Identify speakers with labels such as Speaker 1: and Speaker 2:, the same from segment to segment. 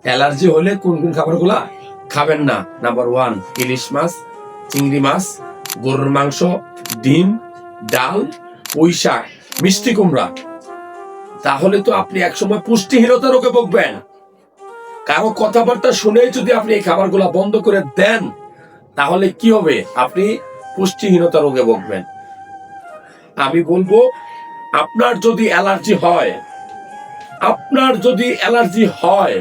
Speaker 1: Allergy হলে কোন কোন খাবারগুলা খাবেন না? নাম্বার 1, ইলিশ মাছ, চিংড়ি মাছ, গরুর মাংস, ডিম, ডাল, পুঁই শাক, মিষ্টি কুমড়া। তাহলে তো আপনি একসময় পুষ্টিহীনতা রোগে ভুগবেন। কারো কথাবার্তা শুনে যদি আপনি এই খাবারগুলা বন্ধ করে দেন, তাহলে কি হবে? আপনি পুষ্টিহীনতা রোগে ভুগবেন। আমি বলবো, আপনার যদি অ্যালার্জি হয়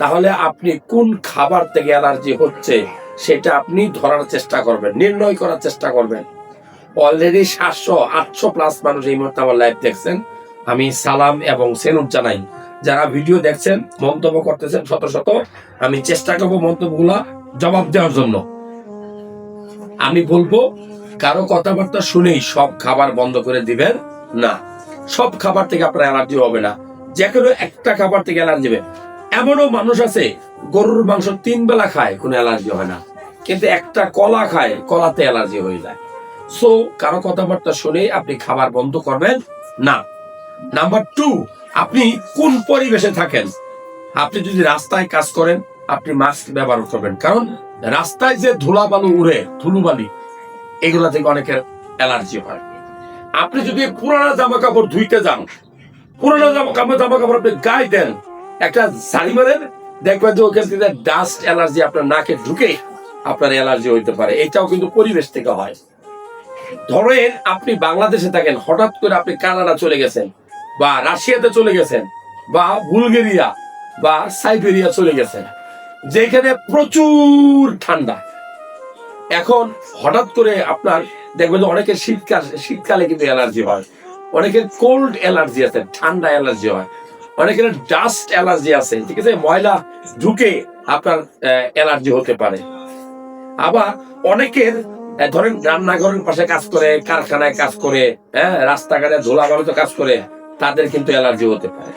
Speaker 1: তাহলে আপনি কোন খাবার থেকে অ্যালার্জি হচ্ছে সেটা আপনি ধরার চেষ্টা করবেন, নির্ণয় করার চেষ্টা করবেন। অলরেডি 700-800 প্লাস মানুষ এই মুহূর্তে আমার লাইভ দেখছেন। আমি সালাম এবং সেলুট জানাই। যারা ভিডিও দেখছেন, মন্তব্য করতেছেন শত শত, আমি চেষ্টা করবো মন্তব্যগুলা জবাব দেওয়ার জন্য। আমি বলবো, কারো কথাবার্তা শুনেই সব খাবার বন্ধ করে দিবেন না। সব খাবার থেকে আপনার অ্যালার্জি হবে না, যে কোনো একটা খাবার থেকে অ্যালার্জি হবে। এমনও মানুষ আছে গরুর মাংস 3 বেলা খায়, কোনো অ্যালার্জি হয় না, কিন্তু একটা কলা খায়, কলাতে অ্যালার্জি হয়ে যায়। সো কারো কথাবার্তা শুনেই আপনি খাবার বন্ধ করবেন না। নাম্বার 2, আপনি কোন পরিবেশে থাকেন? আপনি যদি রাস্তায় কাজ করেন, আপনি মাস্ক ব্যবহার করবেন, কারণ রাস্তায় যে ধুলাবালু উড়ে, ধুলোবালি, এগুলা থেকে অনেকের অ্যালার্জি হয়। আপনি যদি পুরানা জামা কাপড় ধুইতে যান, পুরানা জামা কাপড় আপনি গায়ে দেন, একটা ঝাড়ি মারেন, দেখবেন যে ওখান থেকে ডাস্ট অ্যালার্জি আপনার নাকে ঢুকে আপনার অ্যালার্জি হইতে পারে। এটাও কিন্তু পরিবেশ থেকে হয়। ধরেন আপনি বাংলাদেশে থাকেন, হঠাৎ করে আপনি কানাডা চলে গেছেন, বা রাশিয়াতে চলে গেছেন, বা বুলগেরিয়া বা সাইবেরিয়া চলে গেছেন, যেখানে প্রচুর ঠান্ডা। এখন হঠাৎ করে আপনার দেখবেন যে অনেকের শীতকালে কিন্তু অ্যালার্জি হয়, অনেকের কোল্ড অ্যালার্জি আছে, ঠান্ডা অ্যালার্জি হয়, অনেকের ডাস্ট অ্যালার্জি আছে, ঠিক আছে, ময়লা ঢুকে আপনার অ্যালার্জি হতে পারে। আবার অনেকের ধরেন রান্নাঘরের পাশে কাজ করে, কারখানায় কাজ করে, রাস্তাঘাটে ধুলাবালুতে কাজ করে, তাদের কিন্তু অ্যালার্জি হতে পারে।